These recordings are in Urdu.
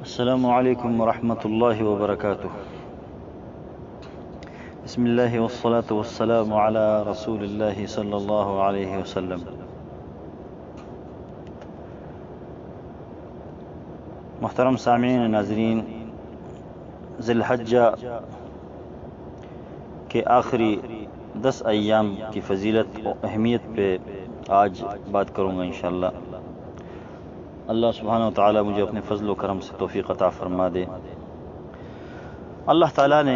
السلام علیکم ورحمۃ اللہ وبرکاتہ۔ بسم اللہ والصلاة والسلام علی رسول اللہ صلی اللہ علیہ وسلم۔ محترم سامعین ناظرین، ذی الحجہ کے آخری 10 ایام کی فضیلت و اہمیت پہ آج بات کروں گا انشاءاللہ۔ اللہ سبحانہ و تعالی مجھے اپنے فضل و کرم سے توفیق عطا فرما دے۔ اللہ تعالیٰ نے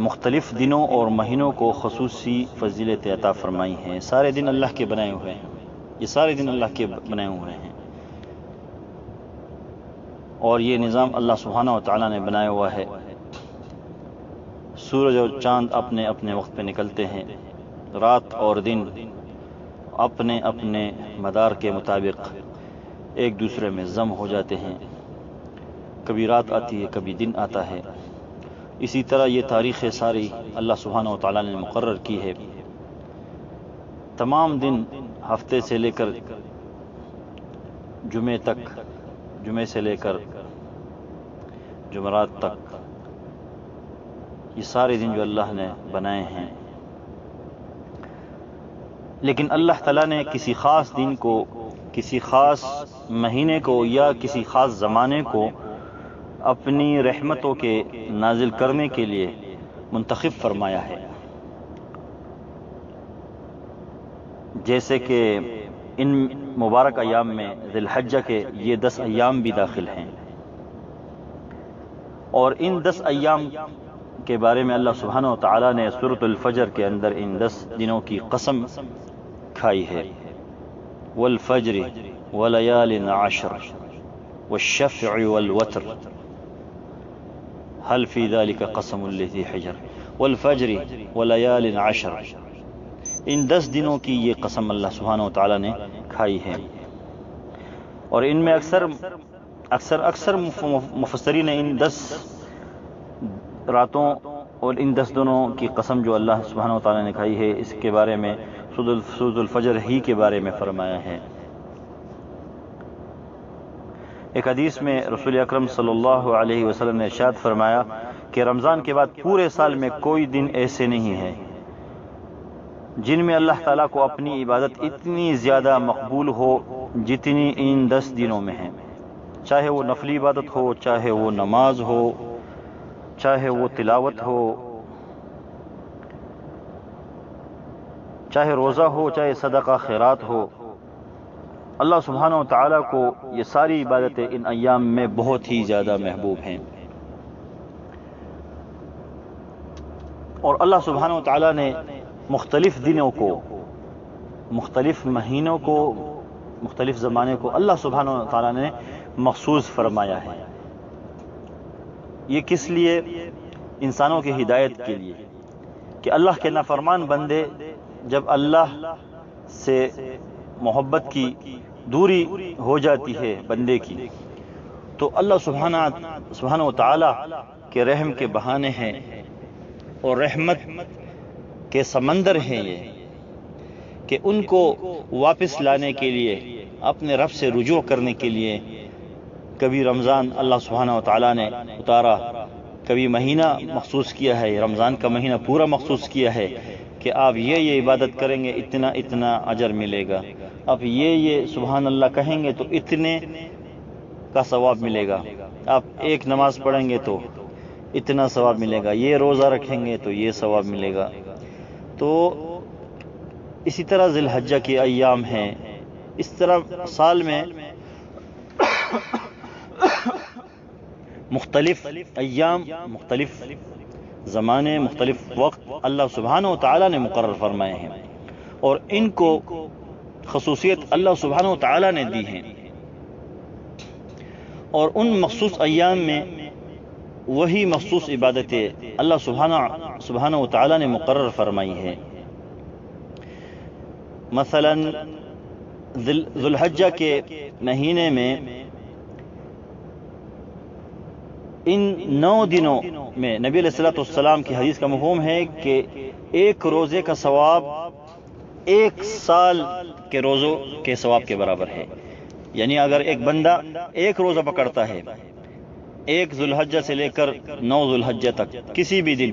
مختلف دنوں اور مہینوں کو خصوصی فضیلت عطا فرمائی ہیں۔ سارے دن اللہ کے بنائے ہوئے ہیں، یہ سارے دن اللہ کے بنائے ہوئے ہیں، اور یہ نظام اللہ سبحانہ و تعالیٰ نے بنایا ہوا ہے۔ سورج اور چاند اپنے اپنے وقت پہ نکلتے ہیں، رات اور دن اپنے اپنے مدار کے مطابق ایک دوسرے میں ضم ہو جاتے ہیں، کبھی رات آتی ہے کبھی دن آتا ہے۔ اسی طرح یہ تاریخ ساری اللہ سبحانہ و تعالیٰ نے مقرر کی ہے۔ تمام دن ہفتے سے لے کر جمعے تک، جمعے سے لے کر جمعرات تک، یہ سارے دن جو اللہ نے بنائے ہیں، لیکن اللہ تعالیٰ نے کسی خاص دن کو، کسی خاص مہینے کو یا کسی خاص زمانے کو اپنی رحمتوں کے نازل کرنے کے لیے منتخب فرمایا ہے۔ جیسے کہ ان مبارک ایام میں ذی الحجہ کے یہ 10 ایام بھی داخل ہیں، اور ان 10 ایام کے بارے میں اللہ سبحانہ و تعالیٰ نے سورۃ الفجر کے اندر ان 10 دنوں کی قسم کھائی ہے۔ والفجر وليال عشر والشفع والوتر هل في ذلك قسم لذي حجر والفجر وليال عشر، ان 10 دنوں کی یہ قسم اللہ سبحانہ و تعالیٰ نے کھائی ہے۔ اور ان میں اکثر مفسرین نے ان 10 راتوں اور ان 10 دنوں کی قسم جو اللہ سبحانہ و تعالیٰ نے کھائی ہے، اس کے بارے میں سورۃ الفجر ہی کے بارے میں فرمایا ہے۔ ایک حدیث میں رسول اکرم صلی اللہ علیہ وسلم نے ارشاد فرمایا کہ رمضان کے بعد پورے سال میں کوئی دن ایسے نہیں ہے جن میں اللہ تعالیٰ کو اپنی عبادت اتنی زیادہ مقبول ہو جتنی ان 10 دنوں میں ہے، چاہے وہ نفلی عبادت ہو، چاہے وہ نماز ہو، چاہے وہ تلاوت ہو، چاہے روزہ ہو، چاہے صدقہ خیرات ہو۔ اللہ سبحانہ و تعالیٰ کو یہ ساری عبادتیں ان ایام میں بہت ہی زیادہ محبوب ہیں، اور اللہ سبحانہ و تعالیٰ نے مختلف دنوں کو، مختلف مہینوں کو، مختلف زمانے کو اللہ سبحانہ و تعالیٰ نے مخصوص فرمایا ہے۔ یہ کس لیے؟ انسانوں کی ہدایت کے لیے، کہ اللہ کے نافرمان بندے جب اللہ سے محبت کی دوری ہو جاتی ہے بندے کی، تو اللہ سبحانہ و تعالیٰ کے رحم کے بہانے ہیں اور رحمت کے سمندر ہیں یہ، کہ ان کو واپس لانے کے لیے، اپنے رب سے رجوع کرنے کے لیے کبھی رمضان اللہ سبحانہ و تعالیٰ نے اتارا، کبھی مہینہ مخصوص کیا ہے، رمضان کا مہینہ پورا مخصوص کیا ہے کہ آپ یہ عبادت کریں گے اتنا اتنا اجر ملے گا، آپ یہ سبحان اللہ کہیں گے تو اتنے کا ثواب ملے گا، آپ ایک نماز پڑھیں گے تو اتنا ثواب ملے گا، یہ روزہ رکھیں گے تو یہ ثواب ملے گا۔ تو اسی طرح ذی الحجہ کے ایام ہیں، اس طرح سال میں مختلف ایام، مختلف زمانے، مختلف وقت اللہ سبحانہ و تعالیٰ نے مقرر فرمائے ہیں، اور ان کو خصوصیت اللہ سبحانہ و تعالیٰ نے دی ہیں، اور ان مخصوص ایام میں وہی مخصوص عبادتیں اللہ سبحانہ و تعالیٰ نے مقرر فرمائی ہیں۔ مثلا ذی الحجہ کے مہینے میں ان 9 دنوں میں نبی علیہ الصلوۃ والسلام کی حدیث کا مفہوم ہے کہ ایک روزے کا ثواب 1 سال کے روزوں کے ثواب کے برابر ہے۔ یعنی اگر ایک بندہ ایک روزہ پکڑتا ہے 1 ذوالحجہ سے لے کر 9 ذوالحجہ تک کسی بھی دن،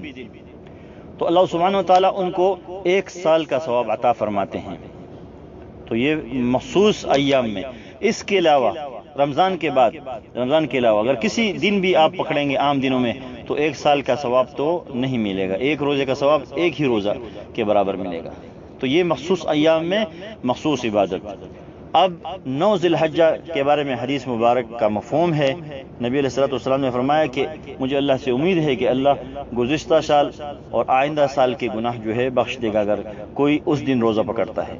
تو اللہ سبحانہ و تعالیٰ ان کو 1 سال کا ثواب عطا فرماتے ہیں۔ تو یہ مخصوص ایام میں، اس کے علاوہ رمضان کے بعد، رمضان کے علاوہ اگر کسی دن بھی آپ پکڑیں گے عام دنوں میں تو 1 سال کا ثواب تو نہیں ملے گا، 1 روزے کا ثواب 1 ہی روزہ کے برابر ملے گا۔ تو یہ مخصوص ایام میں مخصوص عبادت۔ اب 9 ذی الحجہ کے بارے میں حدیث مبارک کا مفہوم ہے، نبی علیہ الصلوۃ والسلام نے فرمایا کہ مجھے اللہ سے امید ہے کہ اللہ گزشتہ سال اور آئندہ سال کے گناہ جو ہے بخش دے گا اگر کوئی اس دن روزہ پکڑتا ہے۔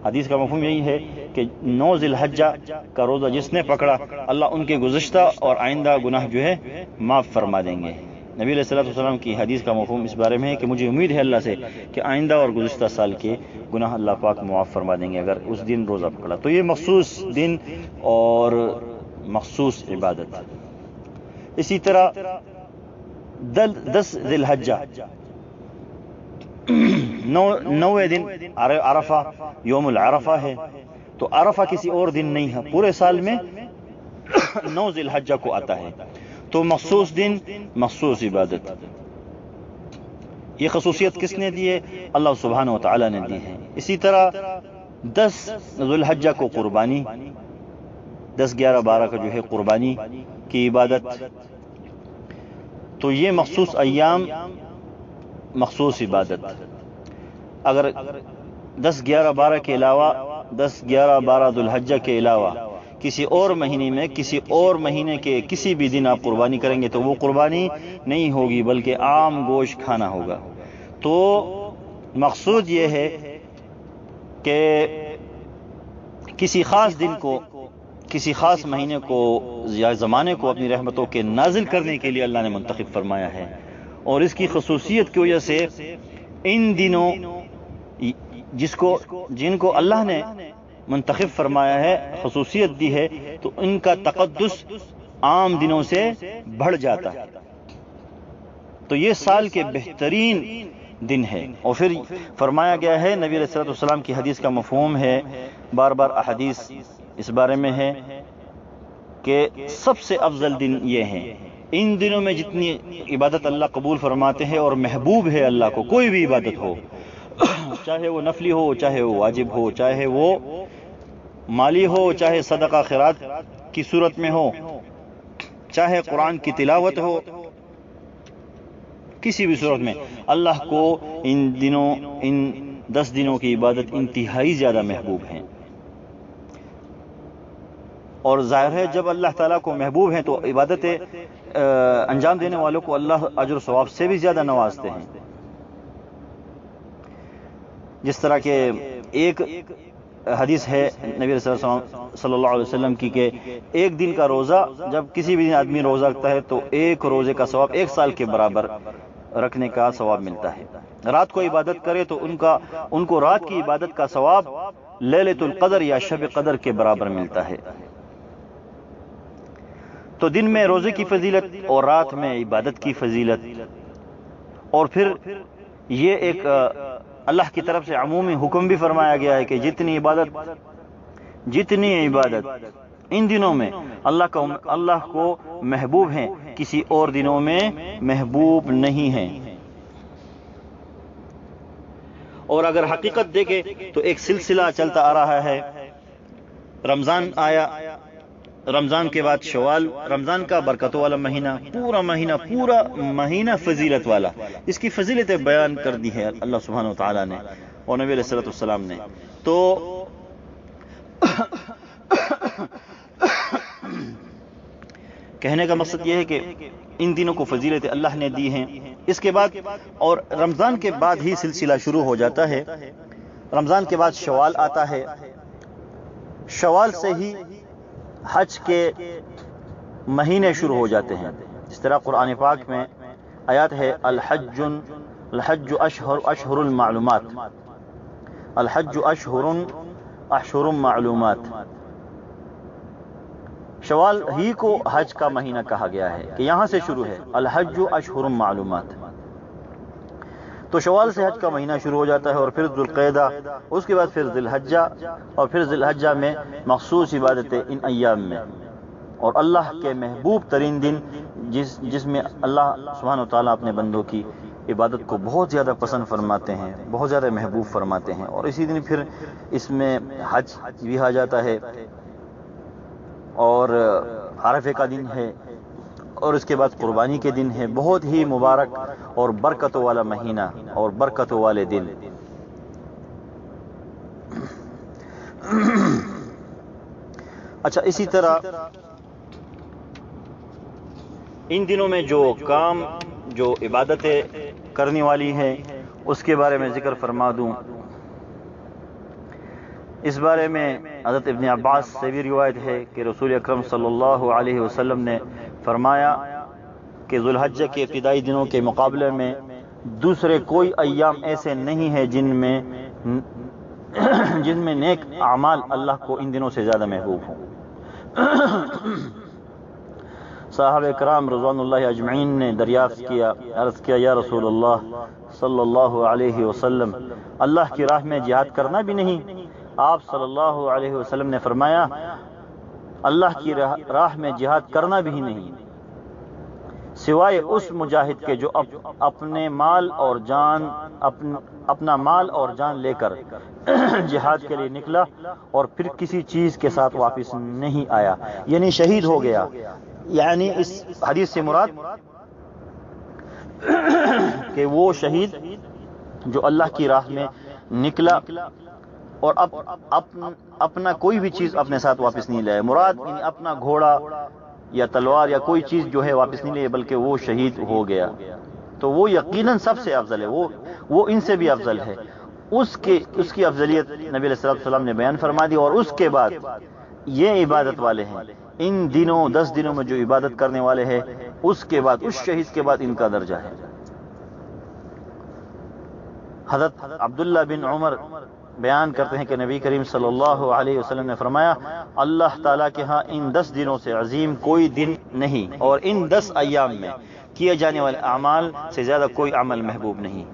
حدیث کا مفہوم یہی ہے کہ 9 ذی الحجہ کا روزہ جس نے پکڑا اللہ ان کے گزشتہ اور آئندہ گناہ جو ہے معاف فرما دیں گے۔ نبی علیہ الصلوۃ والسلام کی حدیث کا مفہوم اس بارے میں ہے کہ مجھے امید ہے اللہ سے کہ آئندہ اور گزشتہ سال کے گناہ اللہ پاک معاف فرما دیں گے اگر اس دن روزہ پکڑا۔ تو یہ مخصوص دن اور مخصوص عبادت۔ اسی طرح 10 ذی الحجہ 9ویں دن عرفہ، یوم العرفہ ہے، تو عرفہ کسی اور دن نہیں ہے، پورے سال میں 9 ذی الحجہ کو آتا ہے، تو مخصوص دن مخصوص عبادت۔ یہ خصوصیت کس نے دی ہے؟ اللہ سبحانہ و تعالیٰ نے دی ہے۔ اسی طرح 10 ذی الحجہ کو قربانی، 10، 11، 12 کا جو ہے قربانی کی عبادت۔ تو یہ مخصوص ایام مخصوص عبادت۔ اگر 10، 11، 12 کے علاوہ 10، 11، 12 ذی الحجہ کے علاوہ کسی اور مہینے میں کسی اور مہینے کے کسی بھی دن آپ قربانی کریں گے تو وہ قربانی نہیں ہوگی بلکہ عام گوشت کھانا ہوگا۔ تو مقصود یہ ہے کہ کسی خاص دن کو، کسی خاص مہینے کو یا زمانے کو اپنی رحمتوں کے نازل کرنے کے لیے اللہ نے منتخب فرمایا ہے، اور اس کی خصوصیت کی وجہ سے ان دنوں جن کو اللہ نے منتخب فرمایا ہے، خصوصیت دی ہے، تو ان کا تقدس عام دنوں سے بڑھ جاتا ہے۔ تو یہ سال کے بہترین دن ہے، اور پھر فرمایا گیا ہے، نبی علیہ الصلوۃ والسلام کی حدیث کا مفہوم ہے، بار بار احادیث اس بارے میں ہے کہ سب سے افضل دن یہ ہیں۔ ان دنوں میں جتنی عبادت اللہ قبول فرماتے ہیں اور محبوب ہے اللہ کو، کوئی بھی عبادت ہو، چاہے وہ نفلی ہو، چاہے وہ واجب ہو، چاہے وہ مالی ہو، چاہے صدقہ خیرات کی صورت میں ہو، چاہے قرآن کی تلاوت ہو، کسی بھی صورت میں اللہ کو ان 10 دنوں کی عبادت انتہائی زیادہ محبوب ہیں۔ اور ظاہر ہے جب اللہ تعالیٰ کو محبوب ہیں تو عبادت انجام دینے والوں کو اللہ اجر و ثواب سے بھی زیادہ نوازتے ہیں۔ جس طرح کہ ایک حدیث ہے نبی صلی اللہ علیہ وسلم کی کہ ایک دن کا روزہ جب کسی بھی آدمی روزہ رکھتا ہے تو ایک روزے کا ثواب 1 سال کے برابر رکھنے کا ثواب ملتا ہے۔ رات کو عبادت کرے تو ان کو رات کی عبادت کا ثواب لیلۃ القدر یا شب قدر کے برابر ملتا ہے۔ تو دن میں روزے کی فضیلت اور رات میں عبادت کی فضیلت، اور پھر یہ ایک اللہ کی طرف سے عمومی حکم بھی فرمایا گیا ہے کہ جتنی عبادت ان دنوں میں اللہ کو محبوب ہیں، کسی اور دنوں میں محبوب نہیں ہیں۔ اور اگر حقیقت دیکھیں تو ایک سلسلہ چلتا آ رہا ہے، رمضان آیا، رمضان کے بعد شوال، رمضان کا برکتوں والا مہینہ، پورا مہینہ فضیلت والا، اس کی فضیلتیں بیان کر دی ہے اللہ سبحانہ و تعالیٰ نے اور نبی علیہ الصلوۃ والسلام نے۔ تو کہنے کا مقصد یہ ہے کہ ان دنوں کو فضیلت اللہ نے دی ہیں۔ اس کے بعد اور رمضان کے بعد ہی سلسلہ شروع ہو جاتا ہے، رمضان کے بعد شوال آتا ہے، شوال سے ہی حج کے مہینے شروع ہو جاتے ہیں۔ اس طرح قرآن پاک میں آیات ہے، الحج اشہر المعلومات، الحج اشہر معلومات، شوال ہی کو حج کا مہینہ کہا گیا ہے کہ یہاں سے شروع ہے الحج اشہر معلومات۔ تو شوال سے حج کا مہینہ شروع ہو جاتا ہے، اور پھر ذوالقعدہ، اس کے بعد پھر ذی الحجہ، اور پھر ذی الحجہ میں مخصوص عبادتیں ان ایام میں، اور اللہ کے محبوب ترین دن جس میں اللہ سبحانہ و تعالیٰ اپنے بندوں کی عبادت کو بہت زیادہ پسند فرماتے ہیں، بہت زیادہ محبوب فرماتے ہیں. اور اسی دن پھر اس میں حج بھی آ جاتا ہے اور عرفے کا دن ہے، اور اس کے بعد قربانی کے دن ہے. بہت ہی مبارک اور برکتوں والا مہینہ اور برکتوں والے دن. اچھا، اسی طرح ان دنوں میں جو کام، جو عبادتیں کرنے والی ہیں، اس کے بارے میں ذکر فرما دوں. اس بارے میں حضرت ابن عباس سے بھی روایت ہے کہ رسول اکرم صلی اللہ علیہ وسلم نے فرمایا کہ ذو الحجہ کے ابتدائی دنوں کے مقابلے میں دوسرے کوئی ایام ایسے نہیں ہیں جن میں نیک اعمال اللہ کو ان دنوں سے زیادہ محبوب ہوں. صحابہ کرام رضوان اللہ اجمعین نے دریافت کیا، عرض کیا یا رسول اللہ صلی اللہ علیہ وسلم، اللہ کی راہ میں جہاد کرنا بھی نہیں؟ آپ صلی اللہ علیہ وسلم نے فرمایا اللہ کی راہ میں جہاد کرنا بھی نہیں سوائے اس مجاہد کے جو اپنا مال اور جان لے کر جہاد کے لیے نکلا اور پھر کسی چیز کے ساتھ واپس نہیں آیا، یعنی شہید ہو گیا. یعنی اس حدیث سے مراد کہ وہ شہید جو اللہ کی راہ میں نکلا اور اپنا کوئی بھی چیز اپنے ساتھ واپس نہیں لائے. مراد یعنی اپنا گھوڑا یا تلوار یا کوئی چیز جو ہے واپس نہیں لائے، بلکہ وہ شہید ہو گیا. تو وہ یقیناً سب سے افضل ہے، وہ ان سے بھی افضل ہے. اس کی افضلیت نبی علیہ السلام نے بیان فرما دی. اور اس کے بعد یہ عبادت والے ہیں، ان دنوں 10 دنوں میں جو عبادت کرنے والے ہیں، اس کے بعد اس شہید کے بعد ان کا درجہ ہے. حضرت عبداللہ بن عمر بیان کرتے ہیں کہ نبی کریم صلی اللہ علیہ وسلم نے فرمایا اللہ تعالیٰ کے ہاں ان 10 دنوں سے عظیم کوئی دن نہیں، اور ان 10 ایام میں کیے جانے والے اعمال سے زیادہ کوئی عمل محبوب نہیں.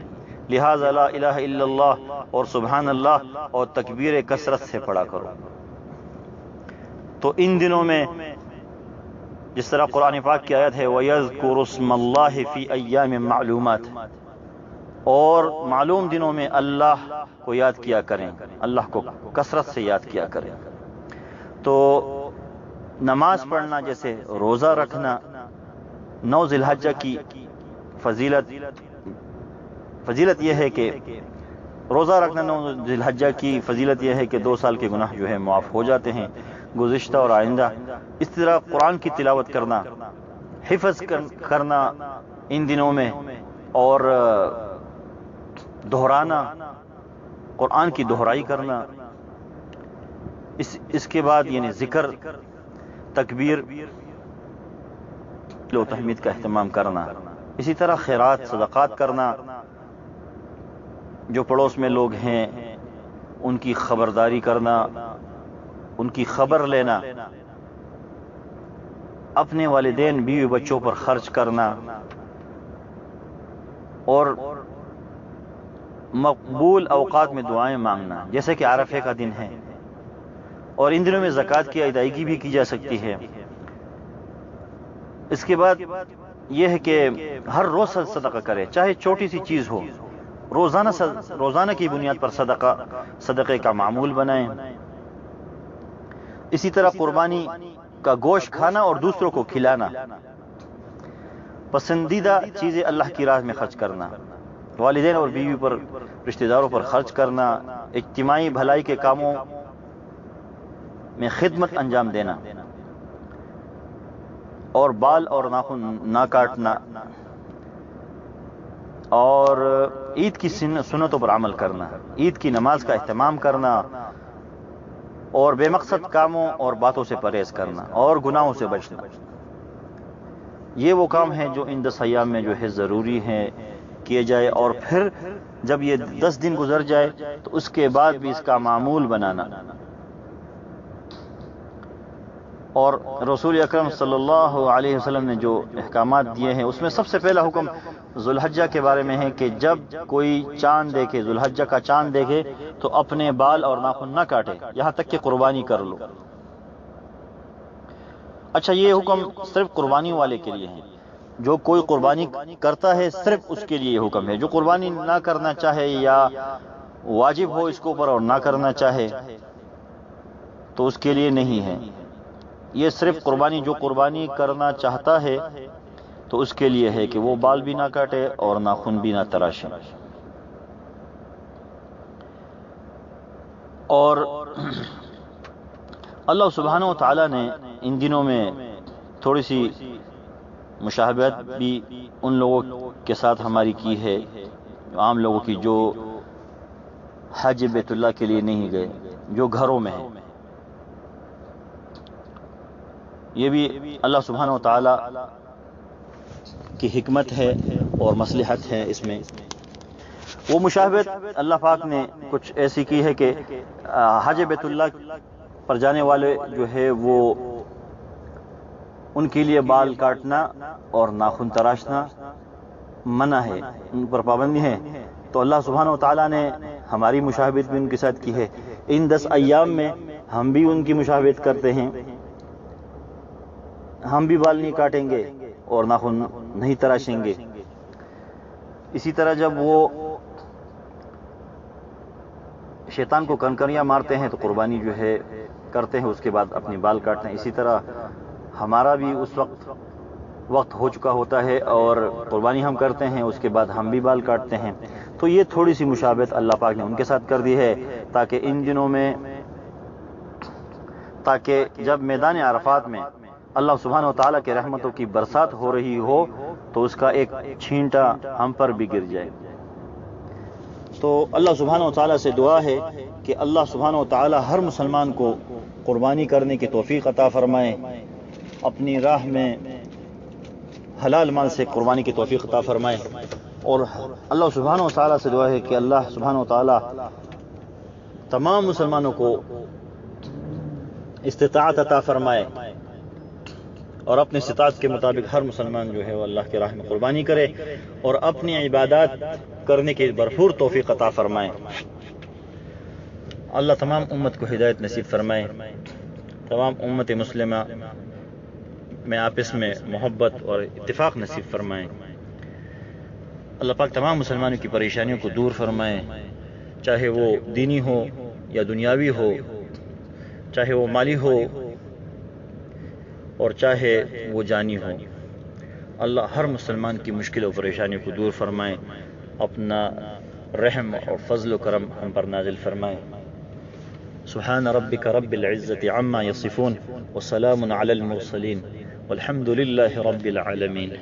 لہذا لا الہ الا اللہ اور سبحان اللہ اور تکبیر کثرت سے پڑھا کرو. تو ان دنوں میں جس طرح قرآن پاک کی آیت ہے وَيَذْكُرُ اسْمَ اللَّهِ فِي أَيَّامٍ مَعْلُومَاتٍ، اور معلوم دنوں میں اللہ کو یاد کیا کریں، اللہ کو کثرت سے یاد کیا کریں. تو نماز پڑھنا، جیسے روزہ رکھنا، 9 ذی الحجہ کی فضیلت یہ ہے کہ روزہ رکھنا 9 ذی الحجہ کی فضیلت یہ ہے کہ 2 سال کے گناہ جو ہے معاف ہو جاتے ہیں، گزشتہ اور آئندہ. اس طرح قرآن کی تلاوت کرنا، حفظ کرنا ان دنوں میں، اور دہرانا، قرآن کی دہرائی کرنا. اس کے بعد یعنی ذکر، تکبیر و تحمید کا اہتمام کرنا. اسی طرح خیرات، صدقات کرنا، جو پڑوس میں لوگ ہیں ان کی خبرداری کرنا، ان کی خبر لینا، اپنے والدین بیوی بچوں پر خرچ کرنا، اور مقبول اوقات میں دعائیں مانگنا، جیسے کہ عرفے کا دن ہے. اور ان دنوں میں زکوٰۃ کی ادائیگی بھی کی جا سکتی ہے. اس کے بعد یہ ہے کہ ہر روز صدقہ کرے، چاہے چھوٹی سی چیز ہو. روزانہ کی بنیاد پر صدقے کا معمول بنائیں. اسی طرح قربانی کا گوشت کھانا اور دوسروں کو کھلانا، پسندیدہ چیزیں اللہ کی راہ میں خرچ کرنا، والدین اور بیوی پر، رشتہ داروں پر خرچ کرنا، اجتماعی بھلائی کے کاموں میں خدمت انجام دینا، اور بال اور ناخن نہ کاٹنا، اور عید کی سنتوں پر عمل کرنا، عید کی نماز کا اہتمام کرنا، اور بے مقصد کاموں اور باتوں سے پرہیز کرنا، اور گناہوں سے بچنا. یہ وہ کام ہیں جو ان 10 ایام میں جو ہے ضروری ہیں کیے جائے. اور پھر جب یہ 10 دن گزر جائے تو اس کے بعد بھی اس کا معمول بنانا. اور رسول اکرم صلی اللہ علیہ وسلم نے جو احکامات دیے ہیں اس میں سب سے پہلا حکم ذو الحجہ کے بارے میں ہے کہ جب کوئی چاند دیکھے، ذو الحجہ کا چاند دیکھے تو اپنے بال اور ناخن نہ کاٹے یہاں تک کہ قربانی کر لو. اچھا یہ حکم صرف قربانی والے کے لیے ہے، جو کوئی قربانی کرتا ہے صرف اس کے لیے یہ حکم ہے، جو قربانی نہ کرنا چاہے یا واجب ہو اس کے اوپر اور نہ کرنا چاہے تو اس کے لیے نہیں ہے۔ یہ صرف قربانی، جو قربانی کرنا چاہتا ہے تو اس کے لیے ہے کہ وہ بال بھی نہ کاٹے اور ناخن بھی نہ تراشے۔ اور اللہ سبحانہ و تعالیٰ نے ان دنوں میں تھوڑی سی مشابہت بھی ان لوگوں کے ساتھ ہماری کی ہے، عام لوگوں کی، جو حج بیت اللہ کے لیے نہیں گئے، جو گھروں میں ہیں۔ یہ بھی اللہ سبحانہ و تعالیٰ کی حکمت ہے اور مصلحت ہے اس میں۔ وہ مشابہت اللہ پاک نے کچھ ایسی کی ہے کہ حج بیت اللہ پر جانے والے جو ہے وہ ان کے لیے بال کاٹنا اور ناخن تراشنا منع ہے، ان پر پابندی ہے۔ تو اللہ سبحانہ و تعالیٰ نے ہماری مشابہت بھی ان کے ساتھ کی ہے۔ ان 10 ایام میں ہم بھی ان کی مشابہت کرتے ہیں، ہم بھی بال نہیں کاٹیں گے اور ناخن نہیں تراشیں گے۔ اسی طرح جب وہ شیطان کو کنکریاں مارتے ہیں تو قربانی جو ہے کرتے ہیں، اس کے بعد اپنی بال کاٹتے ہیں۔ اسی طرح ہمارا بھی اس وقت ہو چکا ہوتا ہے اور قربانی ہم کرتے ہیں، اس کے بعد ہم بھی بال کاٹتے ہیں۔ تو یہ تھوڑی سی مشابہت اللہ پاک نے ان کے ساتھ کر دی ہے، تاکہ ان دنوں میں، تاکہ جب میدان عرفات میں اللہ سبحانہ و تعالیٰ کے رحمتوں کی برسات ہو رہی ہو تو اس کا ایک چھینٹا ہم پر بھی گر جائے۔ تو اللہ سبحانہ و تعالیٰ سے دعا ہے کہ اللہ سبحانہ و تعالیٰ ہر مسلمان کو قربانی کرنے کی توفیق عطا فرمائے، اپنی راہ میں حلال مال سے قربانی کی توفیق عطا فرمائے، اور اللہ سبحانہ و تعالیٰ سے دعا ہے کہ اللہ سبحانہ و تعالیٰ تمام مسلمانوں کو استطاعت عطا فرمائے اور اپنے استطاعت کے مطابق ہر مسلمان جو ہے وہ اللہ کے راہ میں قربانی کرے اور اپنی عبادات کرنے کی بھرپور توفیق عطا فرمائے۔ اللہ تمام امت کو ہدایت نصیب فرمائے، تمام امت مسلمہ میں آپس میں محبت اور اتفاق نصیب فرمائے۔ اللہ پاک تمام مسلمانوں کی پریشانیوں کو دور فرمائے، چاہے وہ دینی ہو یا دنیاوی ہو، چاہے وہ مالی ہو اور چاہے وہ جانی ہو۔ اللہ ہر مسلمان کی مشکل و پریشانیوں کو دور فرمائے، اپنا رحم اور فضل و کرم ہم پر نازل فرمائے۔ سبحان ربک رب العزت عما یصفون وسلام علی المرسلین والحمد للہ رب العالمین۔